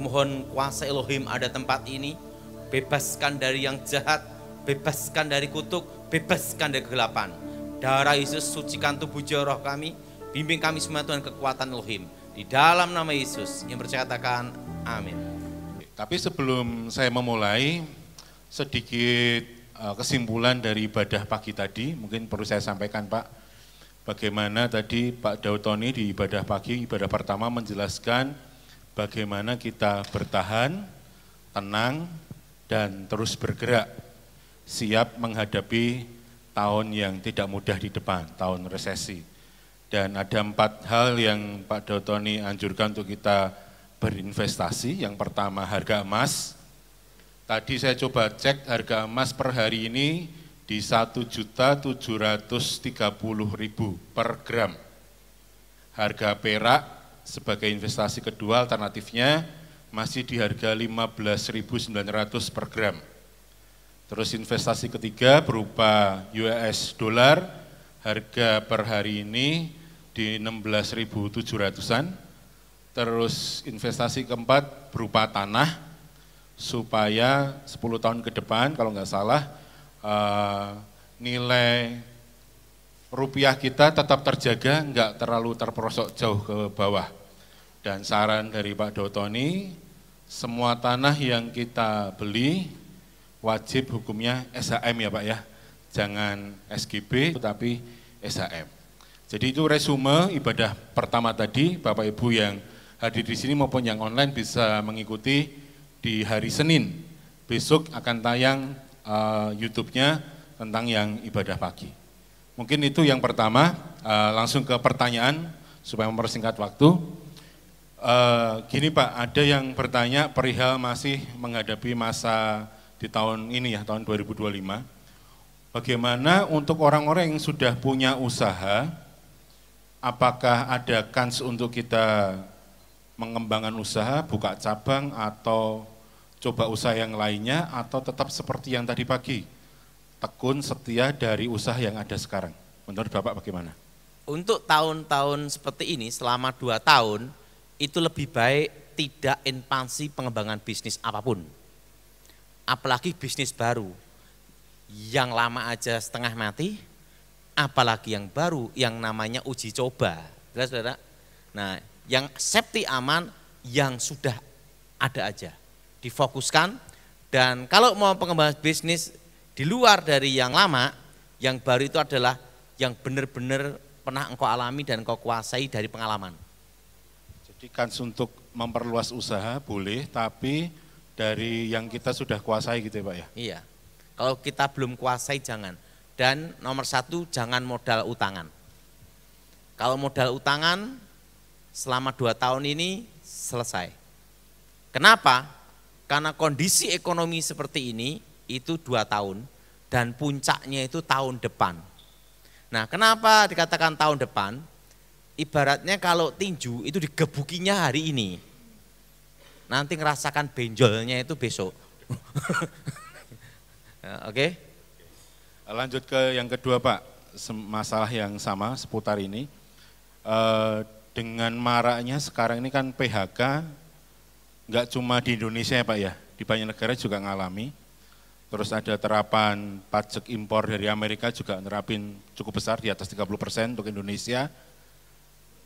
Kumohon kuasa Elohim ada tempat ini, bebaskan dari yang jahat, bebaskan dari kutuk, bebaskan dari kegelapan. Darah Yesus sucikan tubuh jiwa roh kami, bimbing kami semua Tuhan kekuatan Elohim. Di dalam nama Yesus yang percaya katakan amin. Tapi sebelum saya memulai, sedikit kesimpulan dari ibadah pagi tadi, mungkin perlu saya sampaikan Pak. Bagaimana tadi Pak Daud Tony di ibadah pagi, ibadah pertama menjelaskan bagaimana kita bertahan, tenang, dan terus bergerak, siap menghadapi tahun yang tidak mudah di depan, tahun resesi. Dan ada 4 hal yang Pak Daud Tony anjurkan untuk kita berinvestasi. Yang pertama harga emas. Tadi saya coba cek harga emas per hari ini di 1.730.000 per gram. Harga perak sebagai investasi kedua alternatifnya masih di harga 15.900 per gram. Terus investasi ketiga berupa US dollar, harga per hari ini di 16.700-an. Terus investasi keempat berupa tanah, supaya 10 tahun ke depan kalau nggak salah, nilai rupiah kita tetap terjaga, nggak terlalu terperosok jauh ke bawah. Dan saran dari Pak Daud Tony, semua tanah yang kita beli wajib hukumnya SHM ya Pak ya, jangan SGB tapi SHM. Jadi itu resume ibadah pertama tadi, Bapak Ibu yang hadir di sini maupun yang online bisa mengikuti di hari Senin. Besok akan tayang YouTube-nya tentang yang ibadah pagi. Mungkin itu yang pertama, langsung ke pertanyaan supaya mempersingkat waktu. Gini Pak, ada yang bertanya perihal masih menghadapi masa di tahun ini ya, tahun 2025. Bagaimana untuk orang-orang yang sudah punya usaha, apakah ada kans untuk kita mengembangkan usaha, buka cabang atau coba usaha yang lainnya, atau tetap seperti yang tadi pagi, tekun setia dari usaha yang ada sekarang? Menurut Bapak bagaimana? Untuk tahun-tahun seperti ini selama 2 tahun itu lebih baik tidak ekspansi pengembangan bisnis apapun. Apalagi bisnis baru, yang lama aja setengah mati, apalagi yang baru yang namanya uji coba. Jelas, saudara? Nah, yang safety aman, yang sudah ada aja difokuskan. Dan kalau mau pengembangan bisnis di luar dari yang lama, yang baru itu adalah yang benar-benar pernah engkau alami dan engkau kuasai dari pengalaman. Jadi kans untuk memperluas usaha boleh, tapi dari yang kita sudah kuasai gitu ya Pak ya? Iya, kalau kita belum kuasai jangan. Dan nomor 1 jangan modal utangan. Kalau modal utangan selama 2 tahun ini selesai. Kenapa? Karena kondisi ekonomi seperti ini itu 2 tahun dan puncaknya itu tahun depan. Nah, kenapa dikatakan tahun depan? Ibaratnya kalau tinju itu digebukinya hari ini. Nanti ngerasakan benjolnya itu besok. Oke? Lanjut ke yang kedua Pak, masalah yang sama seputar ini. Dengan maraknya sekarang ini kan PHK, nggak cuma di Indonesia ya Pak ya, di banyak negara juga ngalami. Terus ada terapan pajak impor dari Amerika juga nerapin cukup besar di atas 30% untuk Indonesia.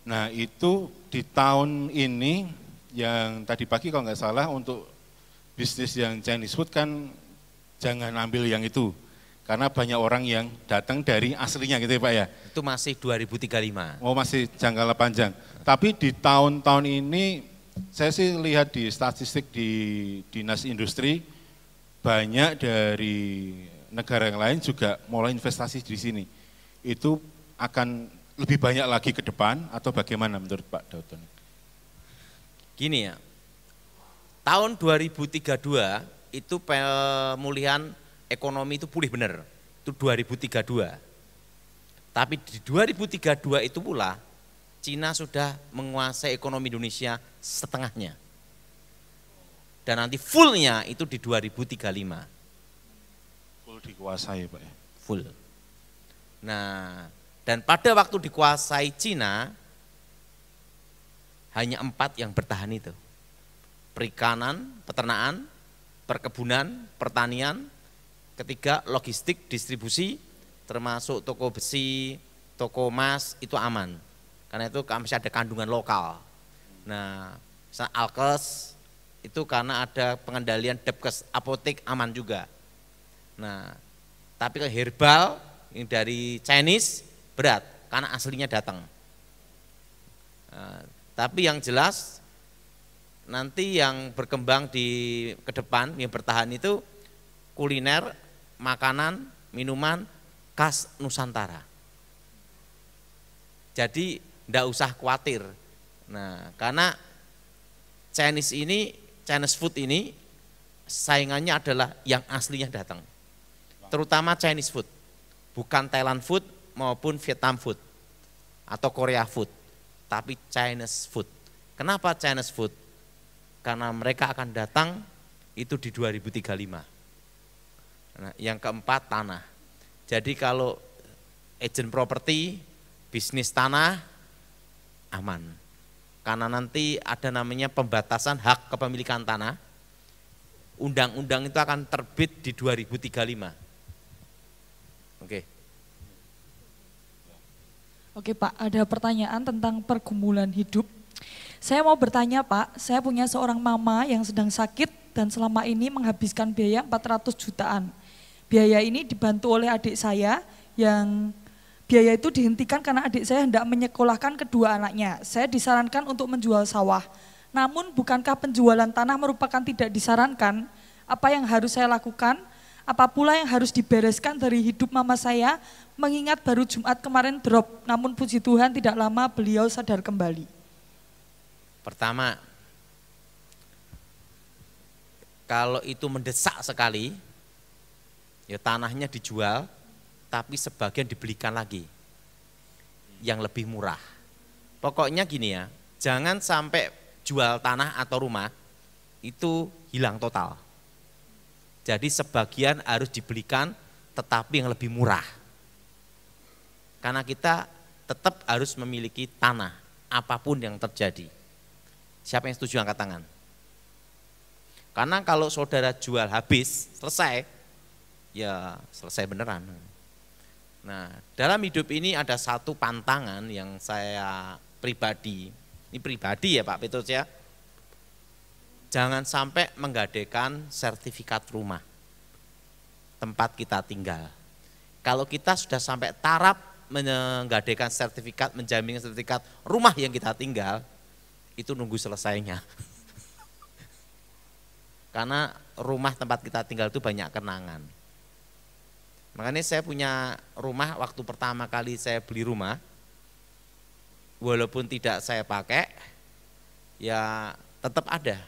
Nah itu di tahun ini yang tadi pagi kalau nggak salah untuk bisnis yang Chinese food kan jangan ambil yang itu. Karena banyak orang yang datang dari aslinya gitu ya Pak ya. Itu masih 2035. Oh masih jangka panjang. Tapi di tahun-tahun ini saya sih lihat di statistik di Dinas Industri, banyak dari negara yang lain juga mulai investasi di sini. Itu akan lebih banyak lagi ke depan atau bagaimana menurut Pak Daud Tony? Gini ya, tahun 2032 itu pemulihan ekonomi itu pulih benar, itu 2032. Tapi di 2032 itu pula Cina sudah menguasai ekonomi Indonesia setengahnya. Dan nanti fullnya itu di 2035. Full dikuasai Pak ya? Full. Nah, dan pada waktu dikuasai Cina, hanya 4 yang bertahan itu. perikanan, peternakan, perkebunan, pertanian. Ketiga, logistik, distribusi, termasuk toko besi, toko emas, itu aman. Karena itu masih ada kandungan lokal. Nah, misalnya alkes, itu karena ada pengendalian Depkes, apotek aman juga. Nah, tapi ke herbal, yang dari Chinese, berat, karena aslinya datang. Nah, tapi yang jelas, nanti yang berkembang di ke depan, yang bertahan itu kuliner, makanan, minuman, khas Nusantara. Jadi enggak usah khawatir. Nah, karena Chinese food ini saingannya adalah yang aslinya datang. Terutama Chinese food. Bukan Thailand food maupun Vietnam food atau Korea food, tapi Chinese food. Kenapa Chinese food? Karena mereka akan datang itu di 2035. Nah, yang keempat, tanah. Jadi kalau agent properti, bisnis tanah, aman. Karena nanti ada namanya pembatasan hak kepemilikan tanah. Undang-undang itu akan terbit di 2035. Oke. Oke Pak, ada pertanyaan tentang pergumulan hidup. Saya mau bertanya Pak, saya punya seorang mama yang sedang sakit dan selama ini menghabiskan biaya 400 jutaan. Biaya ini dibantu oleh adik saya yang biaya itu dihentikan karena adik saya hendak menyekolahkan kedua anaknya. Saya disarankan untuk menjual sawah. Namun bukankah penjualan tanah merupakan tidak disarankan? Apa yang harus saya lakukan? Apa pula yang harus dibereskan dari hidup mama saya? Mengingat baru Jumat kemarin drop, namun puji Tuhan tidak lama beliau sadar kembali. Pertama, kalau itu mendesak sekali, ya tanahnya dijual, tapi sebagian dibelikan lagi yang lebih murah. Pokoknya gini ya, jangan sampai jual tanah atau rumah itu hilang total. Jadi sebagian harus dibelikan tetapi yang lebih murah. Karena kita tetap harus memiliki tanah apapun yang terjadi. Siapa yang setuju angkat tangan? Karena kalau saudara jual habis, selesai, ya selesai beneran. Nah, dalam hidup ini ada satu pantangan yang saya pribadi, ini pribadi ya Pak Petrus ya, jangan sampai menggadaikan sertifikat rumah, tempat kita tinggal. Kalau kita sudah sampai taraf menggadaikan sertifikat, menjamin sertifikat rumah yang kita tinggal, itu nunggu selesainya. Karena rumah tempat kita tinggal itu banyak kenangan. Makanya saya punya rumah waktu pertama kali saya beli rumah, walaupun tidak saya pakai, ya tetap ada.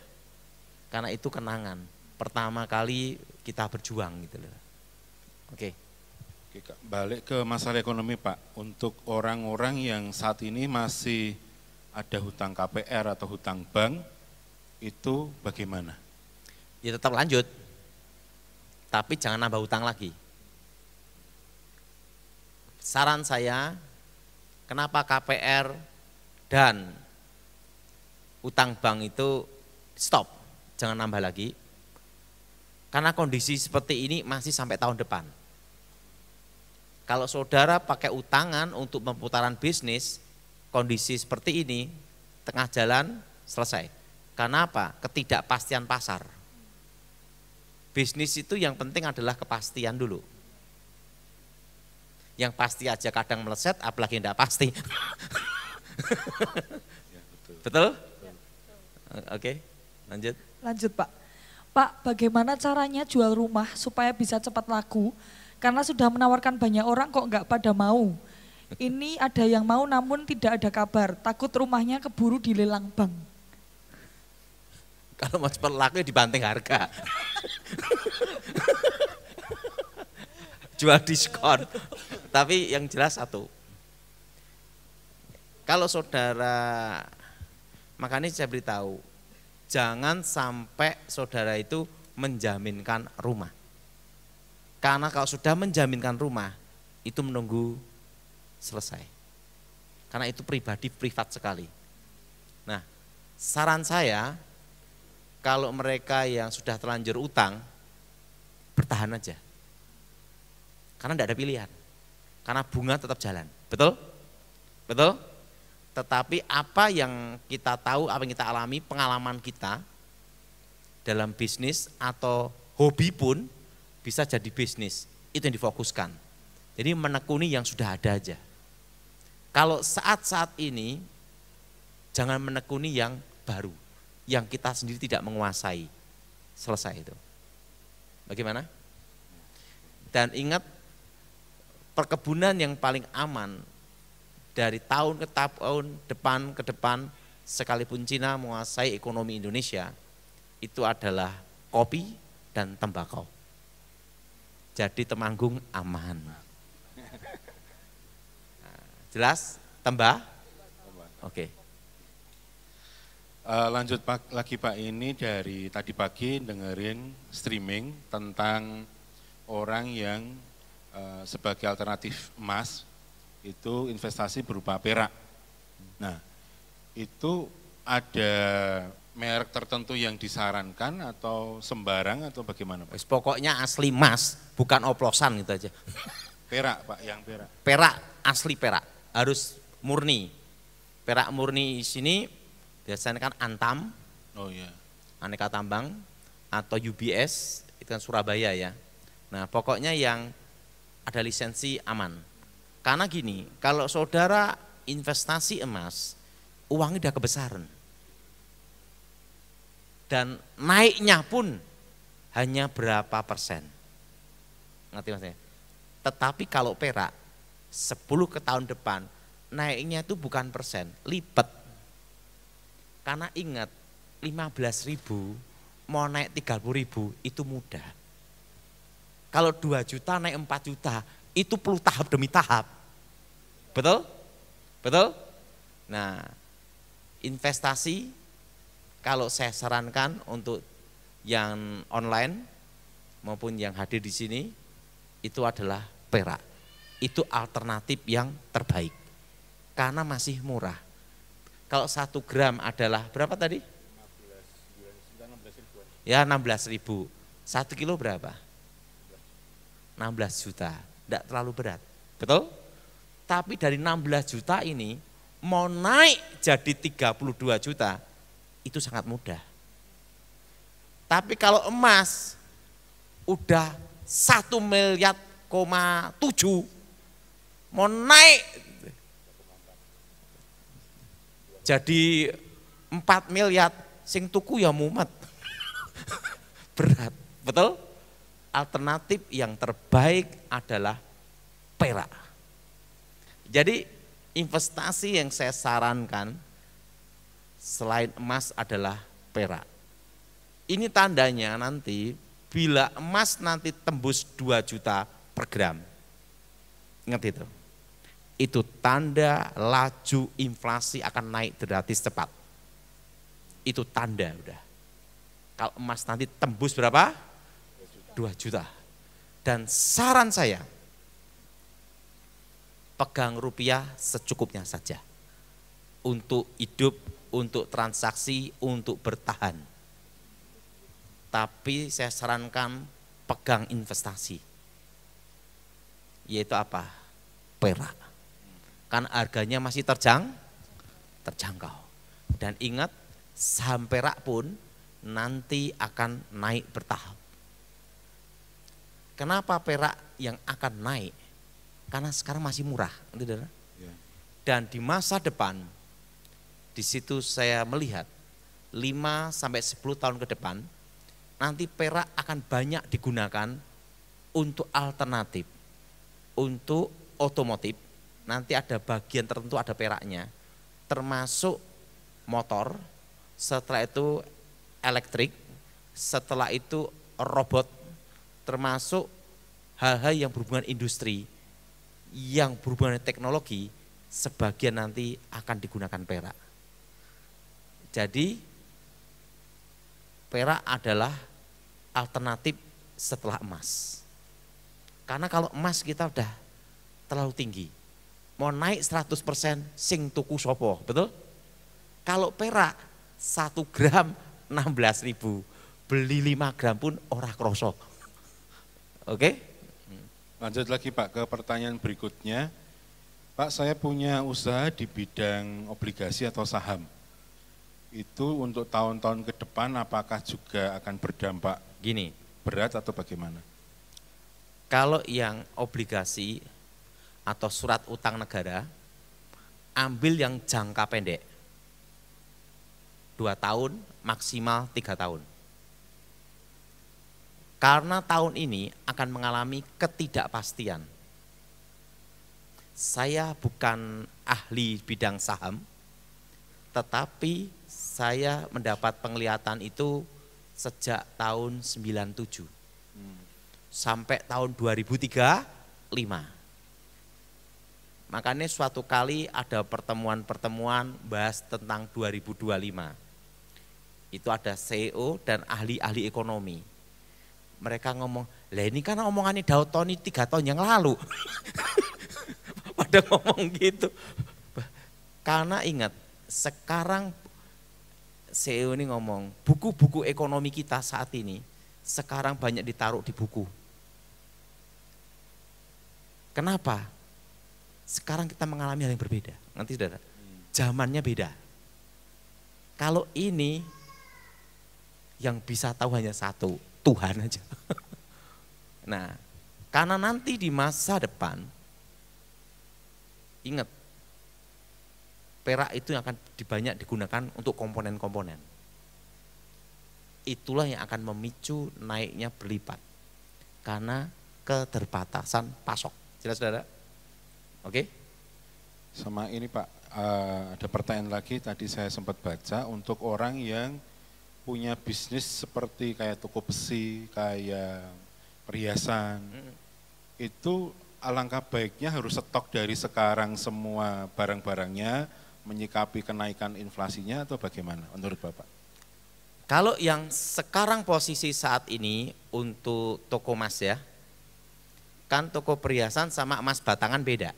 Karena itu kenangan. Pertama kali kita berjuang gitu loh. Oke. Oke, Kak. Balik ke masalah ekonomi Pak. Untuk orang-orang yang saat ini masih ada hutang KPR atau hutang bank, itu bagaimana? Ya tetap lanjut. Tapi jangan nambah hutang lagi. Saran saya, kenapa KPR dan utang bank itu stop, jangan nambah lagi. Karena kondisi seperti ini masih sampai tahun depan. Kalau saudara pakai utangan untuk pemutaran bisnis, kondisi seperti ini, tengah jalan selesai. Karena apa? Ketidakpastian pasar. Bisnis itu yang penting adalah kepastian dulu. Yang pasti aja kadang meleset, apalagi tidak pasti. Ya, betul. Betul? Oke, lanjut. Lanjut Pak. Pak, bagaimana caranya jual rumah supaya bisa cepat laku? Karena sudah menawarkan banyak orang kok nggak pada mau. Ini ada yang mau namun tidak ada kabar, takut rumahnya keburu dilelang bank. Kalau mau cepat laku ya dibanting harga. Jual diskon. Tapi yang jelas satu. Kalau saudara, makanya saya beritahu, jangan sampai saudara itu menjaminkan rumah. Karena kalau sudah menjaminkan rumah, itu menunggu selesai. Karena itu pribadi, privat sekali. Nah, saran saya, Kalau mereka yang sudah terlanjur utang, bertahan aja. Karena tidak ada pilihan. Karena bunga tetap jalan. Betul? Betul? Tetapi apa yang kita tahu, apa yang kita alami, pengalaman kita dalam bisnis atau hobi pun bisa jadi bisnis. Itu yang difokuskan. Jadi menekuni yang sudah ada aja. Kalau saat-saat ini, jangan menekuni yang baru. Yang kita sendiri tidak menguasai. Selesai itu. Bagaimana? Dan ingat, perkebunan yang paling aman dari tahun ke tahun, depan ke depan, sekalipun Cina menguasai ekonomi Indonesia, itu adalah kopi dan tembakau. Jadi Temanggung aman. Jelas? Tambah? Oke. Lanjut lagi Pak, ini dari tadi pagi dengerin streaming tentang orang yang sebagai alternatif emas itu investasi berupa perak. Nah, itu ada merek tertentu yang disarankan atau sembarang atau bagaimana Pak? Pokoknya asli emas, bukan oplosan gitu aja. Perak Pak, yang perak. Perak, asli perak, harus murni. Perak murni di sini biasanya kan Antam, Oh iya. Aneka Tambang, atau UBS, itu kan Surabaya ya. Nah pokoknya yang ada lisensi aman. Karena gini, kalau saudara investasi emas, uangnya udah kebesaran. Dan naiknya pun hanya berapa persen. Ngerti maksudnya? Tetapi kalau perak, 10 ke tahun depan, naiknya itu bukan persen, lipat. Karena ingat, 15.000 mau naik 30.000 itu mudah. Kalau 2 juta naik 4 juta, itu perlu tahap demi tahap. Betul? Betul? Nah, investasi kalau saya sarankan untuk yang online maupun yang hadir di sini, itu adalah perak. Itu alternatif yang terbaik. Karena masih murah. Kalau 1 gram adalah berapa tadi? 16 ya 16.000. 1 kilo berapa? 16 juta. Tidak terlalu berat. Betul? Tapi dari 16 juta ini mau naik jadi 32 juta itu sangat mudah. Tapi kalau emas udah 1,7 miliar mau naik jadi 4 miliar, sing tuku ya mumet. Berat, betul? Alternatif yang terbaik adalah perak. Jadi investasi yang saya sarankan selain emas adalah perak. Ini tandanya nanti bila emas nanti tembus 2 juta per gram. Ingat itu. Itu tanda laju inflasi akan naik drastis cepat. Itu tanda udah. Kalau emas nanti tembus berapa? 2 juta. Dan saran saya, pegang rupiah secukupnya saja. Untuk hidup, untuk transaksi, untuk bertahan. Tapi saya sarankan pegang investasi. Yaitu apa? Perak. Karena harganya masih terjangkau. Dan ingat, saham perak pun nanti akan naik bertahap. Kenapa perak yang akan naik? Karena sekarang masih murah. Dan di masa depan, di situ saya melihat 5-10 tahun ke depan, nanti perak akan banyak digunakan untuk alternatif, untuk otomotif. Nanti ada bagian tertentu ada peraknya, termasuk motor, setelah itu elektrik, setelah itu robot, termasuk hal-hal yang berhubungan industri, yang berhubungan dengan teknologi, sebagian nanti akan digunakan perak. Jadi perak adalah alternatif setelah emas. Karena kalau emas kita udah terlalu tinggi. Mau naik 100% sing tuku sopo, betul? Kalau perak 1 gram 16.000. Beli 5 gram pun ora kroso. Oke? Lanjut lagi Pak ke pertanyaan berikutnya. Pak, saya punya usaha di bidang obligasi atau saham. Itu untuk tahun-tahun ke depan apakah juga akan berdampak Gini, berat atau bagaimana? kalau yang obligasi atau surat utang negara, ambil yang jangka pendek. 2 tahun, maksimal 3 tahun. Karena tahun ini akan mengalami ketidakpastian. Saya bukan ahli bidang saham, tetapi saya mendapat penglihatan itu sejak tahun 97 sampai tahun 2035. Makanya suatu kali ada pertemuan-pertemuan bahas tentang 2025. Itu ada CEO dan ahli-ahli ekonomi. Mereka ngomong, lah ini kan omongannya Daud Tony 3 tahun yang lalu. Pada ngomong gitu. Karena ingat, sekarang CEO ini ngomong, buku-buku ekonomi kita saat ini sekarang banyak ditaruh di buku. Kenapa? Sekarang kita mengalami hal yang berbeda. Nanti saudara, zamannya beda. Kalau ini yang bisa tahu hanya satu, Tuhan aja. Nah, karena nanti di masa depan, ingat, perak itu yang akan banyak digunakan untuk komponen-komponen. Itulah yang akan memicu naiknya berlipat. Karena keterbatasan pasok. Jelas saudara? Oke? Sama ini Pak, ada pertanyaan lagi tadi saya sempat baca untuk orang yang punya bisnis seperti kayak toko besi, kayak perhiasan, itu alangkah baiknya harus stok dari sekarang semua barang-barangnya menyikapi kenaikan inflasinya atau bagaimana menurut Bapak? Kalau yang sekarang posisi saat ini untuk toko emas ya, kan toko perhiasan sama emas batangan beda.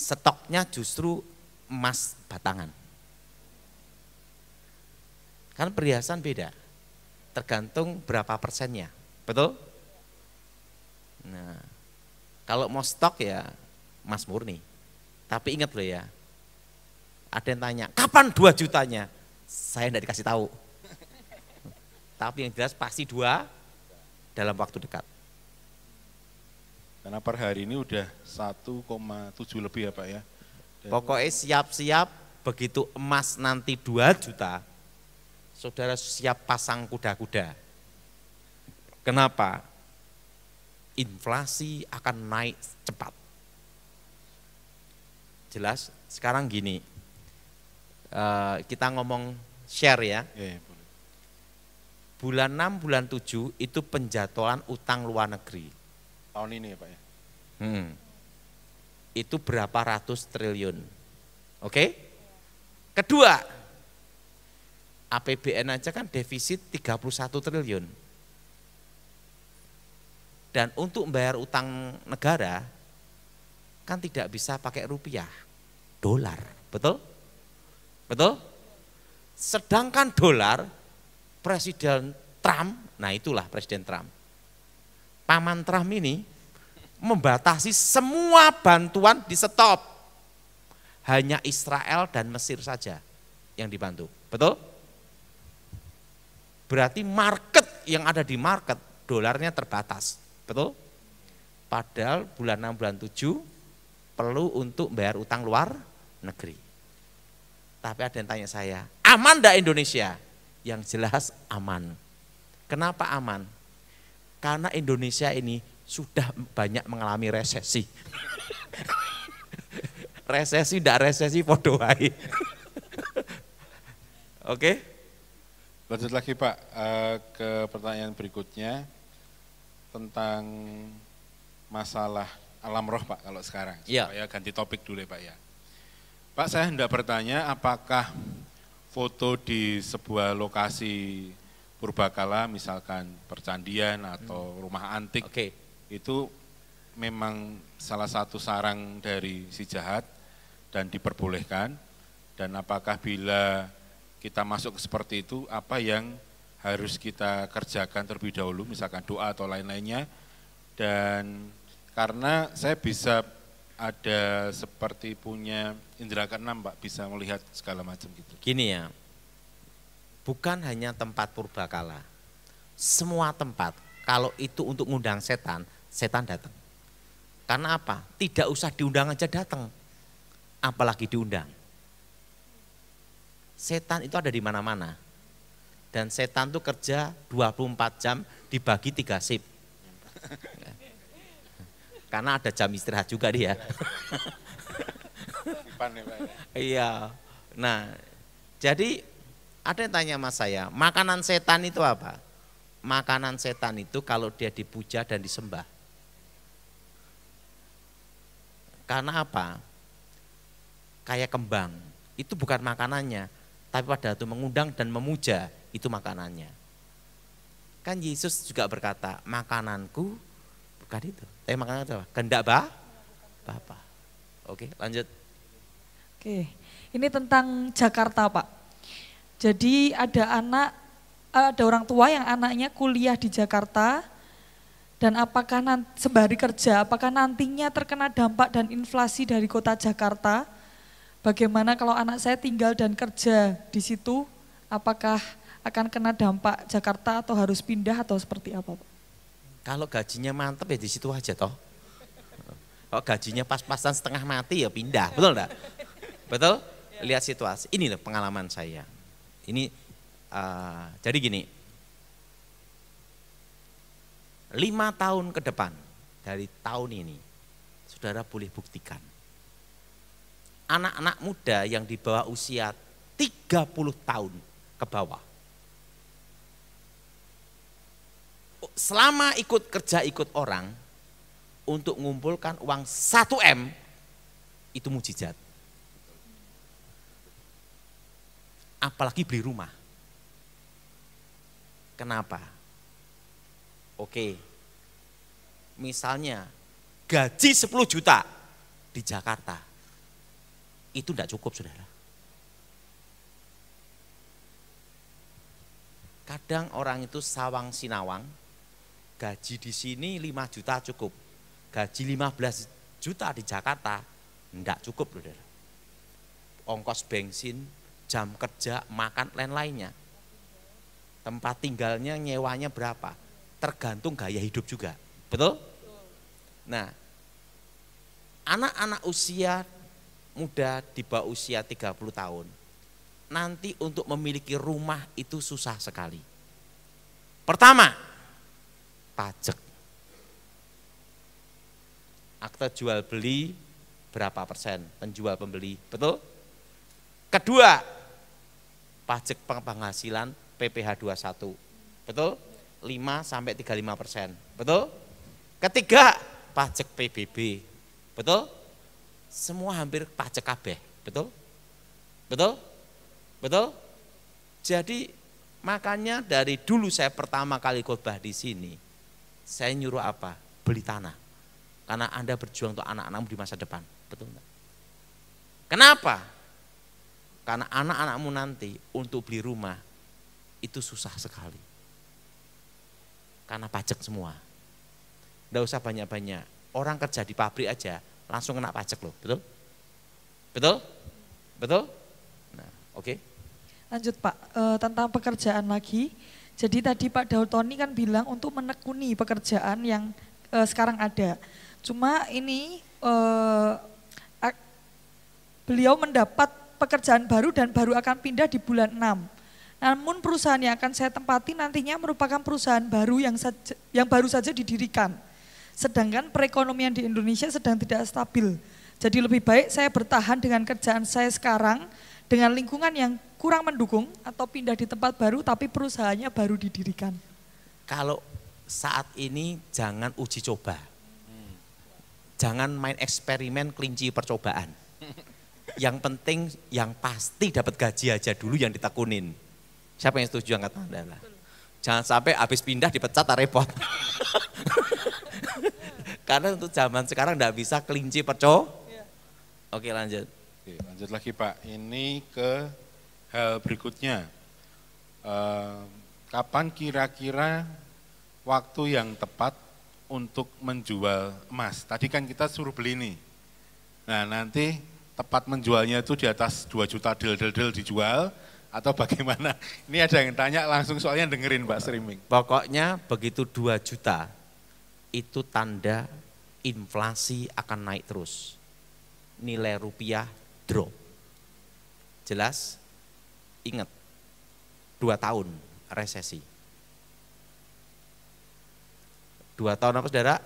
Stoknya justru emas batangan. Kan perhiasan beda, tergantung berapa persennya, betul? Nah, kalau mau stok ya emas murni. Tapi ingat loh ya, ada yang tanya, kapan 2 jutanya? Saya tidak dikasih tahu. Tapi yang jelas pasti 2 dalam waktu dekat. Karena per hari ini udah 1,7 lebih ya Pak ya. Pokoknya siap-siap begitu emas nanti 2 juta, saudara siap pasang kuda-kuda. Kenapa? Inflasi akan naik cepat. Jelas, sekarang gini, kita ngomong share ya. Ya, boleh. Bulan 6, bulan 7 itu penjatuhan utang luar negeri. Tahun ini ya Pak ya. Itu berapa ratus triliun. Oke? Kedua, APBN aja kan defisit 31 triliun. Dan untuk membayar utang negara kan tidak bisa pakai rupiah, dolar, betul? Betul? Sedangkan dolar, Presiden Trump, nah itulah Presiden Trump. Paman Trump ini membatasi semua bantuan di stop. Hanya Israel dan Mesir saja yang dibantu, betul? Berarti market yang ada di market, dolarnya terbatas, betul? Padahal bulan 6, bulan 7 perlu untuk bayar utang luar negeri. Tapi ada yang tanya saya, aman enggak Indonesia? Yang jelas aman. Kenapa aman? Karena Indonesia ini sudah banyak mengalami resesi. Resesi enggak resesi podo wae. Oke? Lanjut lagi Pak, ke pertanyaan berikutnya tentang masalah alam roh Pak kalau sekarang. Iya. Supaya ganti topik dulu ya Pak ya. Pak, saya hendak bertanya apakah foto di sebuah lokasi purbakala misalkan percandian atau rumah antik itu memang salah satu sarang dari si jahat dan diperbolehkan, dan apakah bila kita masuk ke seperti itu, apa yang harus kita kerjakan terlebih dahulu, misalkan doa atau lain-lainnya. Dan karena saya bisa ada seperti punya indera keenam Pak, bisa melihat segala macam gitu. Gini ya, bukan hanya tempat purbakala, semua tempat kalau itu untuk ngundang setan, setan datang. Karena apa? Tidak usah diundang aja datang, apalagi diundang. Setan itu ada di mana-mana. Dan setan itu kerja 24 jam dibagi 3 shift. Karena ada jam istirahat juga dia. Iya. Nah, jadi ada yang tanya sama saya, makanan setan itu apa? Makanan setan itu kalau dia dipuja dan disembah. Karena apa? Kayak kembang, itu bukan makanannya, tapi pada waktu mengundang dan memuja, itu makanannya. Kan Yesus juga berkata, makananku bukan itu, tapi makanan itu apa? Kehendak Bapa. Oke, lanjut. Oke, ini tentang Jakarta Pak. Jadi ada orang tua yang anaknya kuliah di Jakarta, dan apakah sembari kerja, apakah nantinya terkena dampak dan inflasi dari kota Jakarta? Bagaimana kalau anak saya tinggal dan kerja di situ, apakah akan kena dampak Jakarta atau harus pindah atau seperti apa Pak? Kalau gajinya mantep ya di situ aja toh. Kalau gajinya pas-pasan setengah mati ya pindah, betul enggak? Betul? Lihat situasi, ini loh pengalaman saya. Ini jadi gini, 5 tahun ke depan dari tahun ini, saudara boleh buktikan. Anak-anak muda yang di bawah usia 30 tahun ke bawah. Selama ikut kerja ikut orang, untuk mengumpulkan uang 1 M, itu mujizat. Apalagi beli rumah. Kenapa? Oke, misalnya gaji 10 juta di Jakarta, itu tidak cukup saudara. Kadang orang itu sawang sinawang, gaji di sini 5 juta cukup, gaji 15 juta di Jakarta tidak cukup saudara. Ongkos bensin, jam kerja, makan, lain-lainnya. Tempat tinggalnya, nyewanya berapa? Tergantung gaya hidup juga, betul? Nah, anak-anak usia muda di bawah usia 30 tahun, nanti untuk memiliki rumah itu susah sekali. Pertama, pajak. Akte jual beli berapa persen penjual pembeli, betul? Kedua, pajak penghasilan PPh 21, betul? 5-35%, betul? Ketiga, pajak PBB, betul? Semua hampir pajak kabeh, betul? Betul? Betul? Jadi makanya dari dulu saya pertama kali khotbah di sini, saya nyuruh apa? Beli tanah. Karena Anda berjuang untuk anak-anakmu di masa depan, betul enggak? Kenapa? Karena anak-anakmu nanti untuk beli rumah itu susah sekali. Karena pajak semua. Enggak usah banyak-banyak. Orang kerja di pabrik aja langsung kena pajak loh, betul? Betul? Betul? Nah, oke. Lanjut Pak, tentang pekerjaan lagi. Jadi tadi Pak Dautoni kan bilang untuk menekuni pekerjaan yang sekarang ada. Cuma ini beliau mendapat pekerjaan baru dan baru akan pindah di bulan 6. Namun perusahaan yang akan saya tempati nantinya merupakan perusahaan baru yang baru saja didirikan. Sedangkan perekonomian di Indonesia sedang tidak stabil. Jadi lebih baik saya bertahan dengan kerjaan saya sekarang dengan lingkungan yang kurang mendukung atau pindah di tempat baru tapi perusahaannya baru didirikan. Kalau saat ini jangan uji coba. Jangan main eksperimen kelinci percobaan. Yang penting yang pasti dapat gaji aja dulu yang ditekunin. Siapa yang setuju angkat tangan? Jangan sampai habis pindah dipecat repot. Karena untuk zaman sekarang enggak bisa kelinci percobaan. Oke lanjut. Oke, lanjut lagi Pak. Ini ke hal berikutnya, kapan kira-kira waktu yang tepat untuk menjual emas? Tadi kan kita suruh beli nih. Nah nanti tepat menjualnya itu di atas 2 juta del dijual atau bagaimana? Ini ada yang tanya langsung soalnya dengerin Pak streaming. Pokoknya begitu 2 juta itu tanda inflasi akan naik terus. Nilai rupiah drop. Jelas? Ingat, 2 tahun resesi. 2 tahun apa saudara?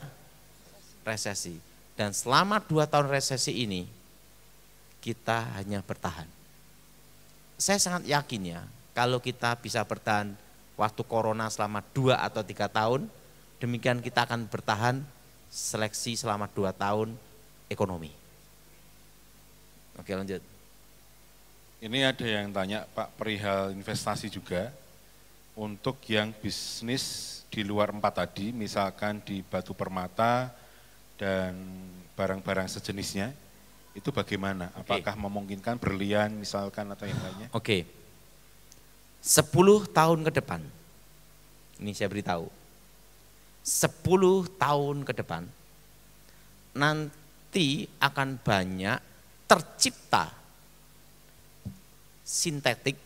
Resesi. Dan selama 2 tahun resesi ini, kita hanya bertahan. Saya sangat yakin ya, kalau kita bisa bertahan waktu corona selama 2 atau 3 tahun, demikian kita akan bertahan seleksi selama 2 tahun ekonomi. Oke lanjut. Ini ada yang tanya Pak perihal investasi juga, untuk yang bisnis di luar 4 tadi, misalkan di batu permata dan barang-barang sejenisnya, itu bagaimana? Apakah memungkinkan berlian misalkan atau yang lainnya? Oke. 10 tahun ke depan, ini saya beritahu, 10 tahun ke depan, nanti akan banyak tercipta sintetik,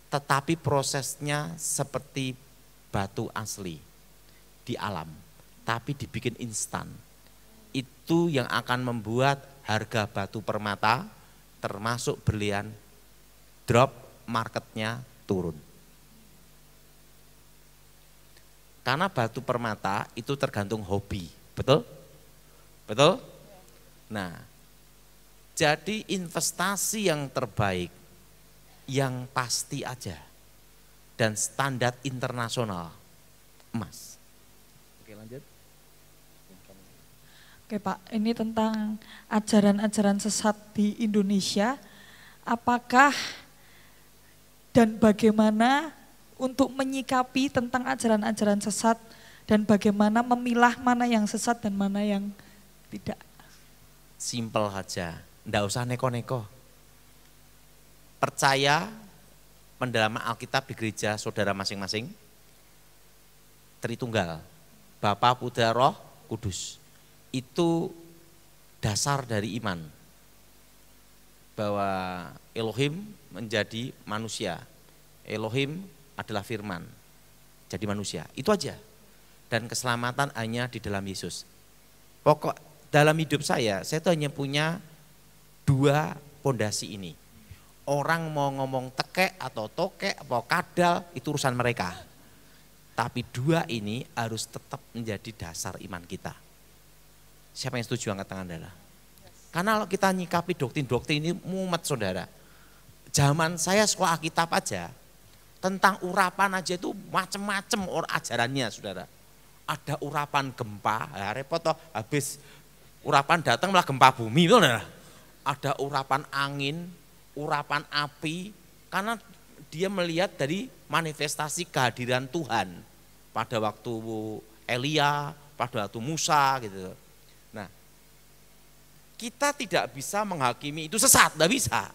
tetapi prosesnya seperti batu asli di alam, tapi dibikin instan. Itu yang akan membuat harga batu permata termasuk berlian drop, marketnya turun. Karena batu permata itu tergantung hobi, betul? Betul? Nah, jadi investasi yang terbaik, yang pasti aja, dan standar internasional, emas. Oke lanjut. Oke Pak, ini tentang ajaran-ajaran sesat di Indonesia, apakah dan bagaimana untuk menyikapi tentang ajaran-ajaran sesat dan bagaimana memilah mana yang sesat dan mana yang tidak? Simpel aja, ndak usah neko-neko. Percaya pendalaman Alkitab di gereja saudara masing-masing, Tritunggal, Bapa, Putra, Roh Kudus. Itu dasar dari iman, bahwa Elohim menjadi manusia, Elohim adalah firman, jadi manusia, itu aja. Dan keselamatan hanya di dalam Yesus. Pokok dalam hidup saya tuh hanya punya 2 pondasi ini. Orang mau ngomong tekek atau tokek atau kadal, itu urusan mereka. Tapi 2 ini harus tetap menjadi dasar iman kita. Siapa yang setuju angkat tangan saudara? Karena kalau kita nyikapi doktrin-doktrin ini mumet saudara. Zaman saya sekolah Alkitab aja, tentang urapan aja itu macam-macam ajarannya saudara. Ada urapan gempa, ya repot toh, habis urapan datang malah gempa bumi itu saudara. Ada urapan angin, urapan api, karena dia melihat dari manifestasi kehadiran Tuhan pada waktu Elia, pada waktu Musa gitu. Nah, kita tidak bisa menghakimi itu sesat, tidak bisa.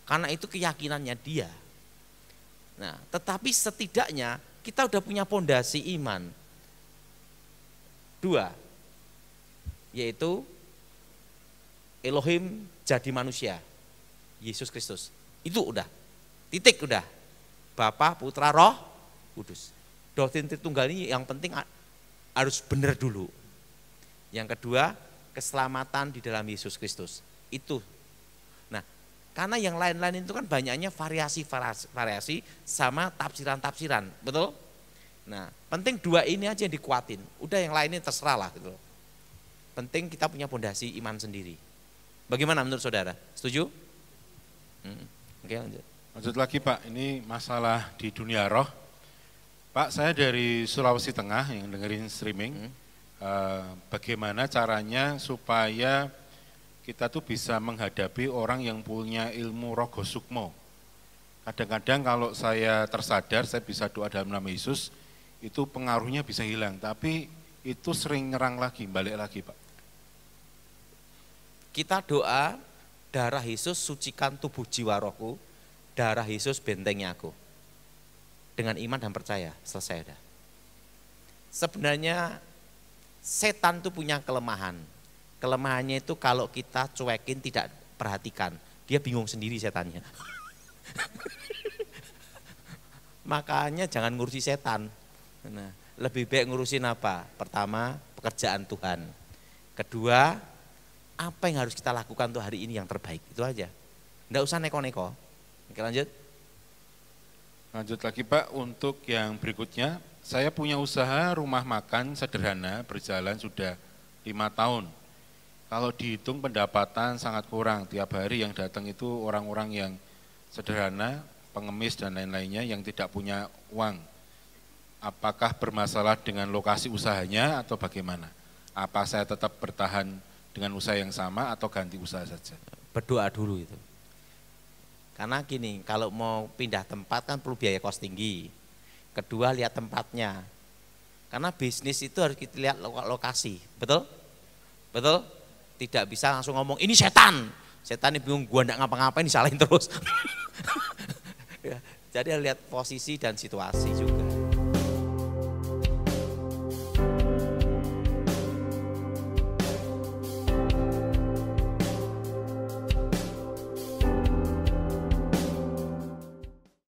Karena itu keyakinannya dia. Nah, tetapi setidaknya kita udah punya pondasi iman. 2, yaitu Elohim jadi manusia, Yesus Kristus. Itu udah, titik udah. Bapa, Putra, Roh Kudus. Doktrin Tritunggal ini yang penting harus benar dulu. Yang kedua, keselamatan di dalam Yesus Kristus. Itu. Nah, karena yang lain-lain itu kan banyaknya variasi sama tafsiran-tafsiran, betul? Nah, penting 2 ini aja yang dikuatin. Udah yang lainnya terserah lah gitu. Penting kita punya pondasi iman sendiri. Bagaimana menurut saudara? Setuju? Oke, lanjut. Lanjut lagi Pak, ini masalah di dunia roh. Pak, saya dari Sulawesi Tengah yang dengerin streaming. Bagaimana caranya supaya kita tuh bisa menghadapi orang yang punya ilmu rogo sukmo. Kadang-kadang kalau saya tersadar, saya bisa doa dalam nama Yesus, itu pengaruhnya bisa hilang. Tapi itu sering nyerang lagi, balik lagi Pak. Kita doa darah Yesus sucikan tubuh jiwa rohku, darah Yesus bentengnya aku. Dengan iman dan percaya, selesai udah. Sebenarnya setan itu punya kelemahan. Kelemahannya itu kalau kita cuekin, tidak perhatikan, dia bingung sendiri setannya. Makanya jangan ngurusi setan. Nah, lebih baik ngurusin apa? Pertama, pekerjaan Tuhan. Kedua, apa yang harus kita lakukan untuk hari ini yang terbaik, itu aja. Nggak usah neko-neko. Oke, lanjut. Lanjut lagi Pak, untuk yang berikutnya, saya punya usaha rumah makan sederhana berjalan sudah 5 tahun. Kalau dihitung pendapatan sangat kurang, tiap hari yang datang itu orang-orang yang sederhana, pengemis dan lain-lainnya yang tidak punya uang. Apakah bermasalah dengan lokasi usahanya atau bagaimana? Apa saya tetap bertahan dengan usaha yang sama atau ganti usaha saja? Berdoa dulu itu. Karena gini, kalau mau pindah tempat kan perlu biaya kos tinggi. Kedua, lihat tempatnya. Karena bisnis itu harus kita lihat lokasi, betul? Betul? Tidak bisa langsung ngomong, ini setan. Setan ini bingung, gua enggak ngapa-ngapain, disalahin terus. Ya, jadi lihat posisi dan situasi juga.